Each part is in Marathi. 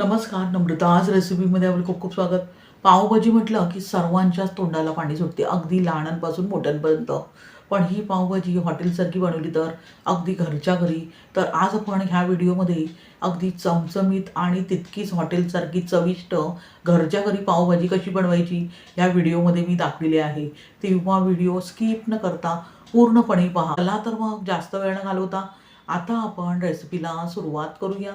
नमस्कार, नम्रता. आज रेसिपीमध्ये आपलं खूप खूप स्वागत. पावभाजी म्हटलं की सर्वांच्याच तोंडाला पाणी सुटते, अगदी लहानांपासून मोठ्यांपर्यंत. पण ही पावभाजी हॉटेलसारखी बनवली तर अगदी घरच्या घरी. तर आज आपण ह्या व्हिडिओमध्ये अगदी चमचमीत आणि तितकीच हॉटेलसारखी चविष्ट घरच्या घरी पावभाजी कशी बनवायची या व्हिडिओमध्ये मी दाखविले आहे. तेव्हा व्हिडिओ स्किप न करता पूर्णपणे पहा. चला तर मग जास्त वेळ न घालवता आता आपण रेसिपीला सुरुवात करूया.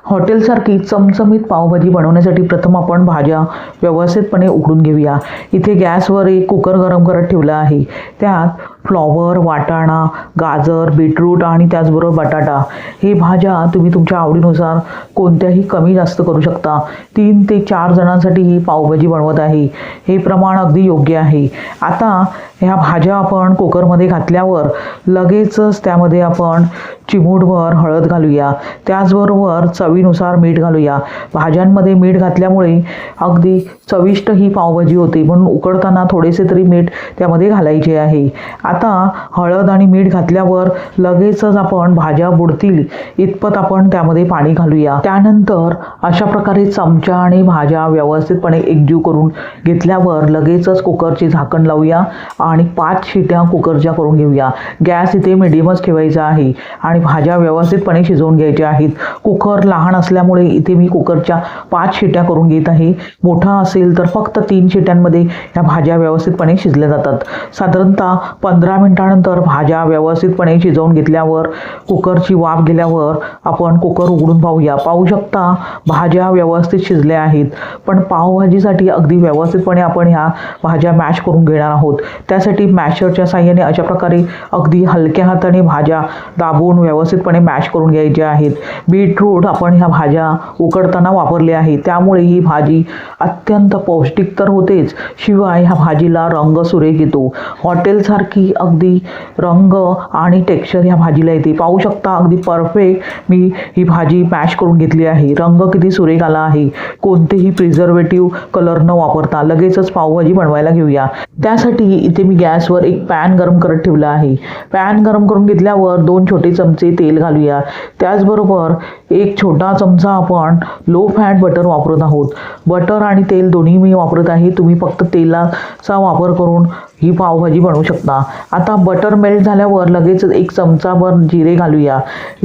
हॉटेलसारखी चमचमीत पावभाजी बनवण्यासाठी प्रथम आपण भाज्या व्यवस्थितपणे उकडून घेऊया. इथे गॅसवर एक कुकर गरम करत ठेवला आहे. त्यात फ्लॉवर, वाटाणा, गाजर, बीटरूट आणि त्याचबरोबर बटाटा हे भाज्या तुम्ही तुमच्या आवडीनुसार कोणत्याही कमी जास्त करू शकता. 3 ते 4 जणांसाठी ही पावभाजी बनवत आहे. हे प्रमाण अगदी योग्य आहे. आता ह्या भाज्या आपण कुकरमध्ये घातल्यावर लगेचच त्यामध्ये आपण चिमूटभर हळद घालूया. त्याचबरोबर चवीनुसार मीठ घालूया. भाज्यांमध्ये मीठ घातल्यामुळे अगदी चविष्ट ही पावभाजी होते, म्हणून उकडताना थोडेसे तरी मीठ त्यामध्ये घालायचे आहे. आता हळद आणि मीठ घातल्यावर लगेचच आपण भाज्या बुडतील इतपत आपण त्यामध्ये पाणी घालूया. त्यानंतर अशा प्रकारे चमच्याने भाज्या व्यवस्थितपणे एकजीव करून घेतल्यावर लगेचच कुकरचे झाकण लावूया आणि 5 शिट्या कुकरच्या करून घेऊया. गॅस इथे मिडियमच ठेवायचा आहे आणि भाज्या व्यवस्थितपणे शिजवून घ्यायच्या आहेत. कुकर लहान असल्यामुळे इथे मी कुकरच्या 5 शिट्या करून घेत आहे. मोठा असेल तर फक्त 3 शिट्यांमध्ये ह्या भाज्या व्यवस्थितपणे शिजल्या जातात. साधारणतः 15 मिनिटानंतर भाज्या व्यवस्थितपणे शिजवून घेतल्यावर कुकरची वाफ गेल्यावर आपण कुकर उघडून पाहू शकता भाज्या व्यवस्थित शिजल्या आहेत. पण पावभाजीसाठी अगदी व्यवस्थितपणे आपण ह्या भाज्या मॅश करून घेणार आहोत. त्यासाठी मॅशरच्या साहाय्याने अशा प्रकारे अगदी हलक्या हाताने भाज्या दाबून व्यवस्थितपणे मॅश करून घ्यायच्या आहेत. बीटरूट आपण ह्या भाज्या उकडताना वापरले आहे, त्यामुळे ही भाजी अत्यंत पौष्टिक तर होतेच, शिवाय ह्या भाजीला रंग सुरेख येतो. हॉटेलसारखी अगदी रंग आणि टेक्स्चर ह्या भाजीला येते. पाहू शकता अगदी परफेक्ट मी ही भाजी मॅश करून घेतली आहे. रंग किती सुरेख आला आहे. कोणतेही प्रिझर्वेटिव्ह कलर न वापरता लगेचच पावभाजी बनवायला घेऊया. त्यासाठी इथे मी गॅसवर एक पॅन गरम करत ठेवला आहे. पॅन गरम करून घेतल्यावर 2 छोटे चमचे तेल घालूया. त्याचबरोबर 1 छोटा चमचा आपण लो फॅट बटर वापरत आहोत. बटर आणि तेल दोन्ही मी वापरत आहे. तुम्ही फक्त तेलाचा वापर करून ही पावभाजी बनवू शकता. आता बटर मेल्ट झाल्यावर लगेच 1 चमचाभर जिरे घालूया.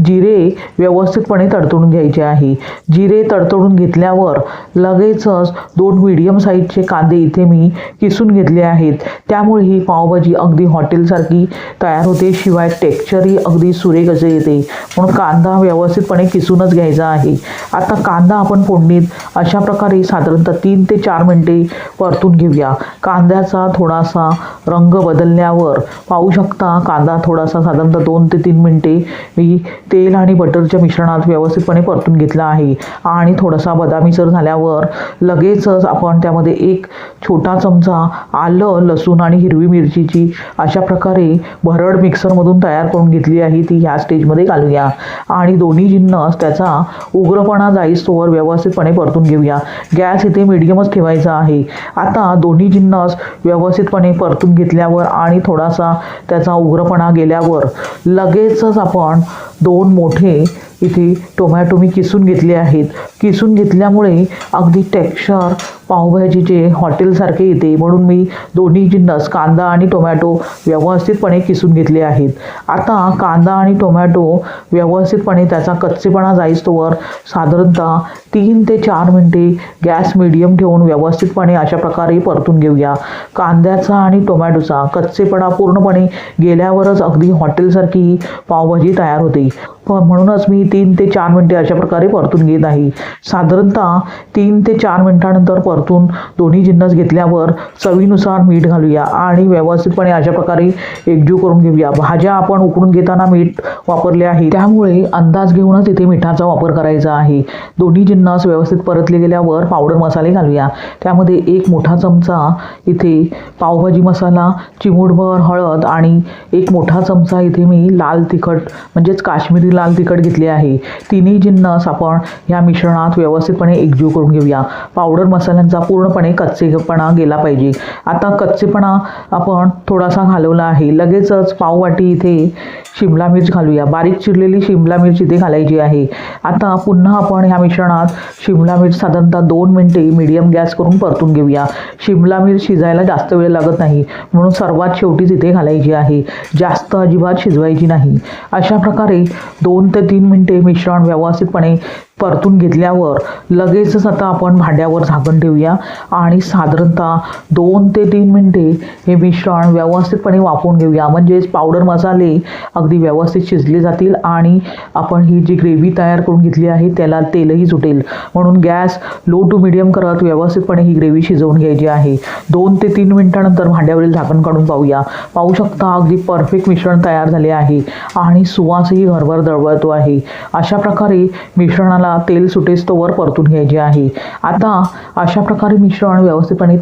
जिरे व्यवस्थितपणे तडतडून घ्यायचे आहे. जिरे तडतडून घेतल्यावर लगेचच 2 मीडियम साईजचे कांदे इथे मी किसून घेतले आहेत. त्यामुळे ही पावभाजी अगदी हॉटेलसारखी तयार होते, शिवाय टेक्स्चरही अगदी सुरेख असे येते. म्हणून कांदा व्यवस्थितपणे किसूनच घ्यायचा आहे. आता कांदा आपण फोडणीत अशा प्रकारे साधारणतः 3 ते 4 मिनिटे परतून घेऊया. कांद्याचा थोडासा रंग बदलल्यावर पाहू शकता कांदा थोडासा साधारणतः 2 ते 3 मिनिटे मी तेल आणि बटरच्या मिश्रणात व्यवस्थितपणे परतून घेतला आहे. आणि थोडासा बदामीसर झाल्यावर लगेचच आपण त्यामध्ये 1 छोटा चमचा आलं, लसूण आणि हिरवी मिरचीची अशा प्रकारे भरड मिक्सरमधून तयार करून घेतली आहे, ती ह्या स्टेजमध्ये घालूया. आणि दोन्ही जिन्नस त्याचा उग्रपणा जाईस्तोवर व्यवस्थितपणे परतून घेऊया. गॅस इथे मिडियमच ठेवायचा आहे. आता दोन्ही जिन्नस व्यवस्थितपणे परतून घेतल्यावर आणि थोडासा त्याचा उग्रपणा गेल्यावर लगेचच आपण 2 मोठे इथे टोमॅटो मी किसून घेतले आहेत. किसून घेतल्यामुळे अगदी टेक्स्चर पावभाजीचे हॉटेलसारखे येते, म्हणून मी दोन्ही जिन्नस कांदा आणि टोमॅटो व्यवस्थितपणे किसून घेतले आहेत. आता कांदा आणि टोमॅटो व्यवस्थितपणे त्याचा कच्चेपणा जाईस्तोवर साधारणतः 3 ते 4 मिनिटे गॅस मिडियम ठेवून व्यवस्थितपणे अशा प्रकारे परतून घेऊया. कांद्याचा आणि टोमॅटोचा कच्चेपणा पूर्णपणे गेल्यावरच अगदी हॉटेलसारखी पावभाजी तयार होते. म्हणूनच मी 3 ते 4 मिनिटे अशा प्रकारे परतून घेत आहे. साधारणतः 3 ते 4 मिनिटानंतर परतून दोन्ही जिन्नस घेतल्यावर चवीनुसार मीठ घालूया आणि व्यवस्थितपणे अशा प्रकारे एकजीव करून घेऊया. भाज्या आपण उकडून घेताना मीठ वापरले आहे, त्यामुळे अंदाज घेऊनच इथे मिठाचा वापर करायचा आहे. दोन्ही जिन्नस व्यवस्थित परतले गेल्यावर पावडर मसाले घालूया. त्यामध्ये 1 मोठा चमचा इथे पावभाजी मसाला, चिमूटभर हळद आणि 1 मोठा चमचा इथे मी लाल तिखट म्हणजेच काश्मीरी लाल तिखट घेतले आहे. तिन्ही जिन्नस आपण या मिश्रणात व्यवस्थितपणे एकजीव करून घेऊया. पावडर मसाल्यांचा पूर्णपणे कच्चेपणा गेला पाहिजे. आता कच्चेपणा आपण थोडासा घालवला आहे. लगेचच पाववाटी इथे शिमला मिर्च घालूया, बारीक चिरलेली शिमला मिर्च इथे घालायची आहे। आता पुन्हा आपण ह्या मिश्रणात शिमला मिर्च साधारणतः 2 मिनिटे मीडियम गॅस करून परतून घेऊया। शिमला मिर्च शिजायला जास्त वेळ लागत नाही, म्हणून सर्वात शेवटीच इथे घालायची आहे, जास्त अजिबात शिजवायची नाही। अशा प्रकारे 2 ते 3 मिनिटे मिश्रण व्यवस्थितपणे परतून घेतल्यावर लगेचच आता आपण भांड्यावर झाकण ठेवूया आणि साधारणतः 2 ते 3 मिनिटे हे मिश्रण व्यवस्थितपणे वाफवून घेऊया, म्हणजेच पावडर मसाले अगदी व्यवस्थित शिजले जातील आणि आपण ही जी ग्रेव्ही तयार करून घेतली आहे त्याला तेलही सुटेल। म्हणून गॅस लो टू मीडियम करत व्यवस्थितपणे ही ग्रेव्ही शिजवून घ्यायची आहे। 2 ते 3 मिनिटांनंतर भांड्यावरील झाकण काढून पाहूया। पाहू शकता अगदी परफेक्ट मिश्रण तयार झाले आहे आणि सुवासही घरभर दळवळतो आहे। अशा प्रकारे मिश्रणाला तेल सुटेस्तोवर परतून घ्यायचे आहे। आता अशा प्रकारे मिश्रण व्यवस्थितपणे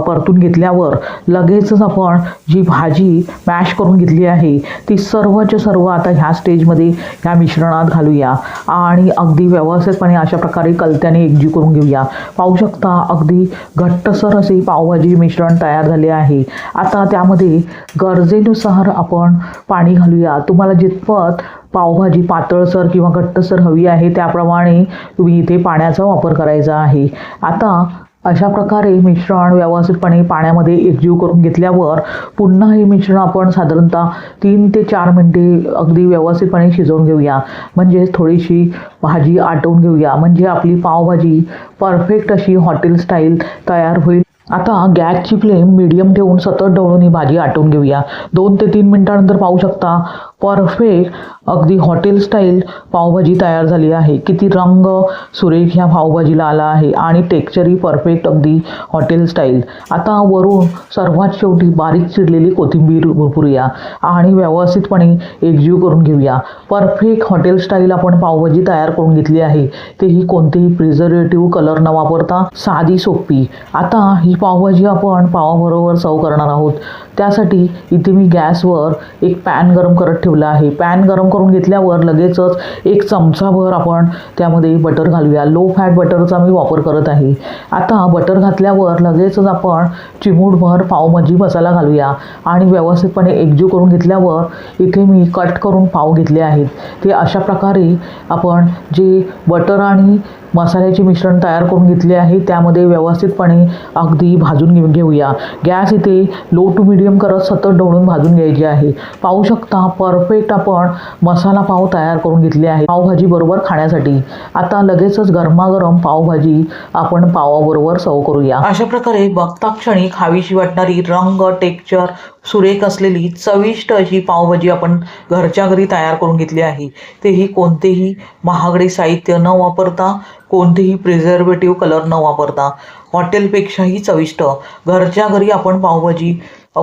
परतून घेतल्यावर लगेचच आपण जी भाजी मॅश करून घेतली आहे ती सर्वच्या सर्व आता ह्या स्टेजमध्ये ह्या मिश्रणात घालूया आणि अगदी व्यवस्थितपणे अशा प्रकारे कलत्याने एकजीव करून घेऊया। पाहू शकता अगदी घट्टसर असे पावभाजी मिश्रण तयार झाले आहे। आता त्यामध्ये गरजेनुसार आपण पाणी घालूया। तुम्हाला जितपत पावभाजी पातळसर किंवा घट्टसर हवी आहे त्याप्रमाणे तुम्ही इथे पाण्याचा वापर करायचा आहे। आता अशा प्रकारे मिश्रण व्यवस्थितपणे पाण्यामध्ये एकजीव करून घेतल्यावर पुन्हा हे मिश्रण आपण साधारणतः 3 ते 4 मिनिटे अगदी व्यवस्थितपणे शिजवून घेऊया, म्हणजे थोडीशी भाजी आटवून घेऊया, म्हणजे आपली पावभाजी परफेक्ट अशी हॉटेल स्टाईल तयार होईल। आता गॅसची फ्लेम मीडियम ठेवून सतत ढवळून ही भाजी आटवून घेऊया। 2 ते 3 मिनिटांनंतर पाहू शकता परफेक्ट अगदी हॉटेल स्टाईल पावभाजी तयार झाली आहे। किती रंग सुरेख ह्या पावभाजीला आला आहे आणि टेक्स्चरही परफेक्ट अगदी हॉटेल स्टाईल। आता वरून सर्वात शेवटी बारीक चिरलेली कोथिंबीर भरपूरूया आणि व्यवस्थितपणे एकजीव करून घेऊया। परफेक्ट हॉटेल स्टाईल आपण पावभाजी तयार करून घेतली आहे, तेही कोणतेही प्रिझर्वेटिव्ह कलर न वापरता साधी सोपी। आता ही पावभाजी आपण पावाबरोबर सर्व करणार आहोत। त्यासाठी इथे मी गॅसवर एक पॅन गरम करत ठेवला आहे। पॅन गरम करून घेतल्यावर लगेचच 1 चमचाभर आपण त्यामध्ये बटर घालूया। लो फॅट बटरचा मी वापर करत आहे। आता बटर घातल्यावर लगेचच आपण चिमूटभर पावभाजी मसाला घालूया आणि व्यवस्थितपणे एकजीव करून घेतल्यावर इथे मी कट करून पाव घेतले आहेत। ते अशा प्रकारे आपण जे बटर आणि मसाल्याचे मिश्रण तयार करून घेतले आहे त्यामध्ये व्यवस्थितपणे अगदी भाजून घेऊया। गॅस इथे लो टू मीडियम करत सतत ढवळून भाजून घ्यायची आहे। पाहू शकता परफेक्ट आपण मसाला पाव तयार करून घेतले आहे पावभाजी बरोबर खाण्यासाठी। आता लगेचच गरमागरम पावभाजी आपण पावाबरोबर सर्व करूया। अशा प्रकारे बघता क्षणी खावीशी वाटणारी रंग टेक्स्चर सुरेख असलेली चविष्ट अशी पावभाजी आपण घरच्या घरी तयार करून घेतली आहे, तेही कोणतेही महागडे साहित्य न वापरता, कोणतेही प्रिझर्वेटिव्ह कलर न वापरता। हॉटेलपेक्षाही चविष्ट घरच्या घरी आपण पावभाजी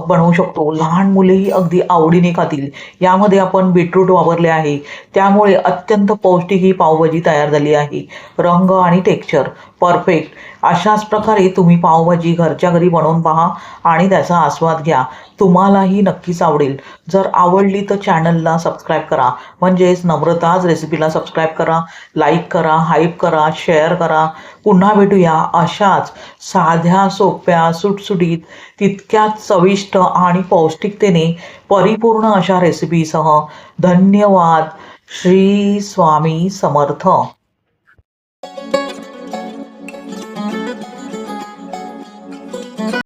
बनवू शकतो। लहान मुलेही अगदी आवडीने खातील। यामध्ये आपण बीटरूट वापरले आहे, त्यामुळे अत्यंत पौष्टिक ही पावभाजी तयार झाली आहे। रंग आणि टेक्स्चर परफेक्ट। अशाच प्रकारे तुम्ही पावभाजी घरच्या घरी बनवून पहा आणि त्याचा आस्वाद घ्या, तुम्हालाही नक्कीच आवडेल। जर आवडली तर चॅनलला सबस्क्राईब करा, म्हणजेच नम्रताज रेसिपीला सबस्क्राईब करा, लाईक करा, हाईप करा, शेअर करा। पुन्हा भेटूया अशाच साध्या सोप्या सुटसुटीत तितक्याच चविष्ट आणि पौष्टिकतेने परिपूर्ण अशा रेसिपीसह। धन्यवाद। श्री स्वामी समर्थ।